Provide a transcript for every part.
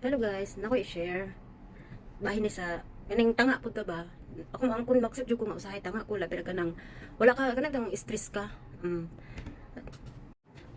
Hello guys, nako i-share. Bahin ni sa kaning tanga pud ka ba? Ako ang kun maksud jud ko nga usahay tanga ko labi ka nang wala ka kanang stress ka.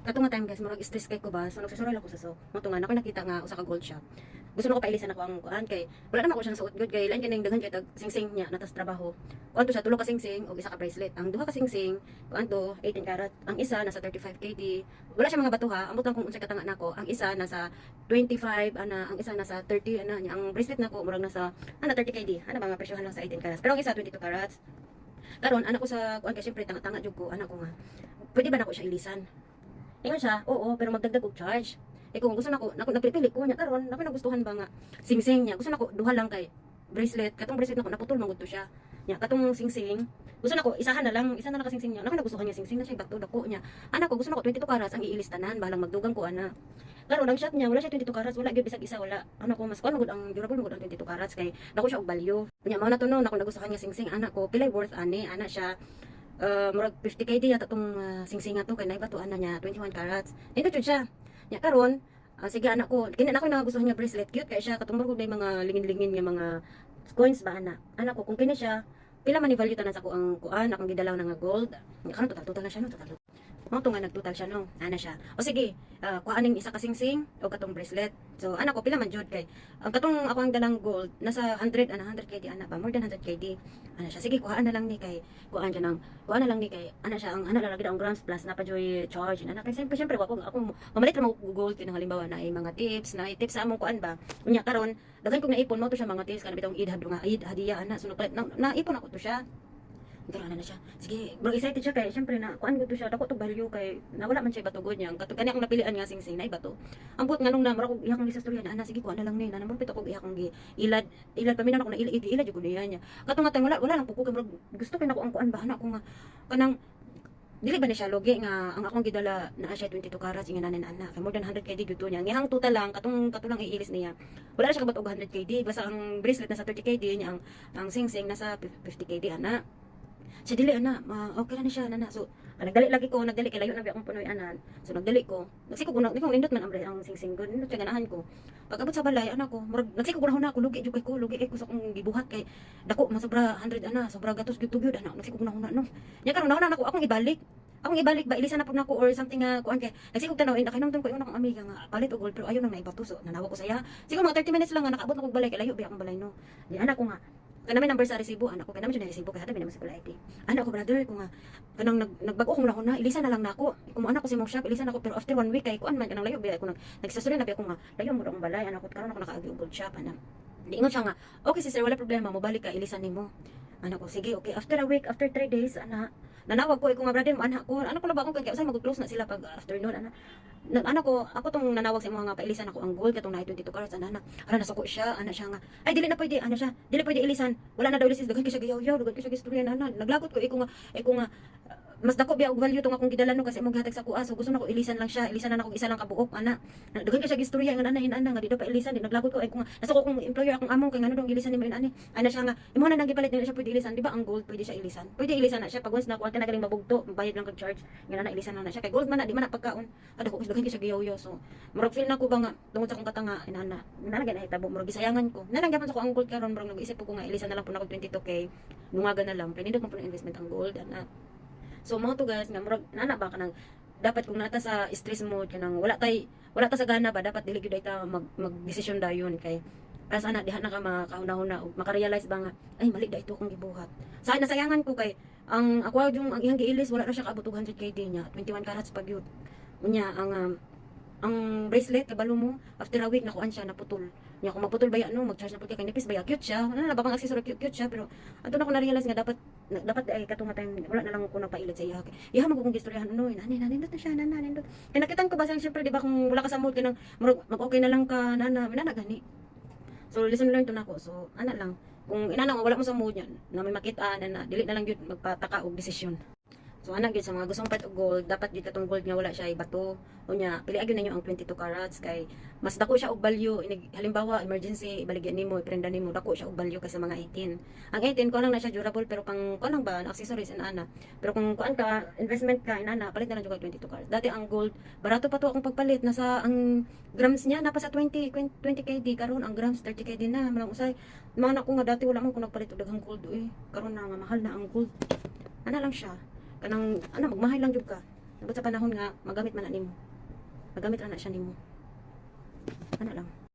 Kato nga time guys, murag stress kay ko ba? So nagsusural ako sa so. Mo nga nako nakita nga usa ka gold shop. Gusto nako pailisan ako ang kuan kay wala naman ako siyang suot good kay lain kaning daghan kay tag sing-sing niya natas trabaho. Kuan to siya tulo ka sing-sing og isa ka bracelet. Ang duha ka sing-sing, kuan to 18 karat. Ang isa nasa 35 KD. Wala siya mga bato ha. Ambot lang kung unsay katanga nako. Ang isa nasa 25 ang isa nasa 30 niya. Ang bracelet nako murag nasa 30 KD. Mga presyohan lang sa 18 karats. Pero ang isa 22 karats. Karon anak ko sa kuan kay syempre tanga-tanga jud ko anak ko nga. Pwede ba nako siya ilisan? Ingon siya, oo, pero magdagdag og charge. Kung gusto nako, nagpipili ko niya karon, nako nagustuhan ba nga sing-sing niya. Gusto nako duha lang kay bracelet, katong bracelet nako naputol man gud to siya. Nya katong sing-sing, gusto nako isa na lang ka sing-sing niya. Nako nagustuhan niya sing-sing na siya bato dako niya. Anak ko gusto nako 22 karats ang iilis tanan, balang magdugang ko ana. Karon ang shot niya, wala siya 22 karats, wala gyud bisag isa wala. Anak ko mas kuan magud ang durable magud ang 22 karats kay dako siya og value. Nya mao na to no, nako nagustuhan niya sing-sing anak ko, pilay worth ani, ana siya murag 50 KD yata tong sing-singa to kay naibatuan na niya 21 carats. Ito jud siya. Nya karon sige anak ko, kini anak ko nagustuhan niya bracelet cute kay siya katong murag mga lingin-lingin nga mga coins ba ana. Anak ko kung kini siya pila man ni value tanan sa ko ang kuan akong gidalaw na nga gold. Nya karon total na siya no total. Mao to nga nagtotal siya no. Ana siya. O sige, kuha ning isa ka sing-sing o katong bracelet. So anak ko pila man jud kay ang katong ako ang dalang gold nasa 100 KD ana ba more than 100 KD. Ana siya. Sige, kuha na lang ni kay kuha na lang ni kay ana siya ang ana lalagid ang grams plus na pa joy charge ana kay syempre ako mamalit ra mo gold kay halimbawa na ay mga tips sa among kuan ba. Unya karon daghan kog naipon mo to siya mga tips kana bitong id hadiya ana sunod naipon ako to siya. Pero na siya. Sige, bro excited siya kay syempre na kuan gud to siya dako to value kay nawala man siya batugod niya. Kato kani akong napilian nga sing-sing na ibato. Ang buot nganong na mura ko ihakong gistorya na ana sige kuan na lang ni na naman pito ko ihakong ilad paminaw ako na ilad jud niya niya. Kato nga wala lang pupugay mura gusto kay nako ang kuan ba ana ko nga kanang dili ba ni siya logi nga ang akong gidala na siya 22 carats inga nanin ana kay more than 100 KD gyud niya. Ngihang total lang katulang iilis niya. Wala na siya kabot og 100 KD basta ang bracelet nasa 30 KD niya ang sing-sing nasa 50 KD ana. Siya dili ana, okay na siya nana. So, nagdali lagi ko, nagdali kay layo na bi akong punoy anan. So nagdali ko. Nagsiko ko na, nindot man ang sing-sing good. Nindot siya ganahan ko. Pagabot sa balay ana ko, nagsiko ko na ako lugi jud kay ko, lugi kay ko sa akong gibuhat kay dako man sobra 100 ana, sobra gatos gyud gyud ana. Nagsiko ko na no. Nya karon na ako akong ibalik. Akong ibalik ba ilisan na pud nako or something nga kuan kay nagsiko tanawin na kinamton ko yung akong amiga nga palit og gold pero ayo nang naibato so nanawa ko saya. Siguro mga 30 minutes lang nga nakaabot na ko balay kay layo bi akong balay no. Di ana ko nga kanami number sa resibo anak ko kanami jud na resibo kay hada naman sa ID anak ko brother ko nga kanang nagbago ko na ilisan na lang nako kung anak ko si mong shop ilisan ako pero after 1 week kay kuan man kanang layo bi ako nagsasuri na bi ako nga layo mo ang balay anak ko karon ako nakaagi og gold shop ana diingon siya nga okay sister wala problema mo balik ka ilisan nimo anak ko sige okay after a week after 3 days ana nanawag ko nga brother mo anak ko ano ko na ba akong kaya usay mag-close na sila pag afternoon ana anak ko ako tong nanawag sa mga nga pailisan ako ang gold katong na 22 carats ana ana nasuko siya ana siya nga ay dili na pwede ana siya dili pwede ilisan wala na daw ilisan daghan ka siya giyaw daghan ka siya gistorya ana naglagot ko iko nga mas dako biya og value tong akong gidala no kasi imong gihatag sa kuha so gusto nako ilisan lang siya ilisan na nako isa lang kabuok ana daghan ka siya gistorya nga ana ina nga dito pa ilisan di naglagot ko ay kung nasuko kong employer akong among kay ngano dong ilisan nimo ani ana siya nga imo na nang gipalit nila siya pwede ilisan di ba ang gold pwede siya ilisan na siya pag once na kuha ka na galing mabugto bayad lang kag charge nga na ilisan na siya kay gold man na di man na pagkaon ada ko daghan ka siya giyaw so murag feel na ko ba nga tungod sa akong katanga inana nalagyan na hitabo murag gisayangan ko nalagyan pa sa ko ang gold karon murag nag-isip ko nga ilisan na lang po nako 22k nungaga na lang kay nindot man po investment ang gold ana. So mo to guys nga murag nana ba kanang dapat kung nata sa stress mode kanang wala ta sa gana ba dapat dili gyud ta mag-desisyon dayon kay para sana diha na ka makauna-una ug maka-realize ba nga ay mali da ito kong gibuhat. Sa nasayangan ko kay ang ako yung ang iyang giilis wala ra siya kaabot og 100 KD niya 21 carats pag yun. Unya ang bracelet kabalo mo after a week nakuan siya naputol niya kung maputol baya no mag-charge na pud kay nipis baya cute siya ano na bakang accessory cute siya pero ato na ko na realize nga dapat ay katong time wala na lang ko nagpailit sa iya iha mo kung gistoryahan no nindot na siya nindot kay nakitan ko ba siyang syempre di ba kung wala ka sa mood kanang mag okay na lang ka nana gani so lesson learned to nako so ana lang kung inana wala mo sa mood yan na may makita na dili na lang gyud magpataka og desisyon. So ana gyud sa mga gustong pat og gold, dapat gyud katong gold nga wala siya ay bato. Unya, pili gyud ninyo ang 22 carats kay mas dako siya og value. Halimbawa emergency ibaligyan nimo, iprenda nimo, dako siya og value kaysa mga 18. Ang 18 ko lang na siya durable pero pang kuan lang ba, accessories ana. Pero kung kuan ka, investment ka inana, palit na lang jud kag 22 carats. Dati ang gold, barato pa to akong pagpalit, nasa ang grams niya napa sa 20 KD, karon ang grams 30 KD na. Malang usay man ako nga dati wala man ko nagpalit og daghang gold karon na nga mahal na ang gold. Ana lang siya. Kanang magmahay lang jud ka. Nabot sa panahon nga magamit man na nimo. Magamit ra na siya nimo. Ana lang.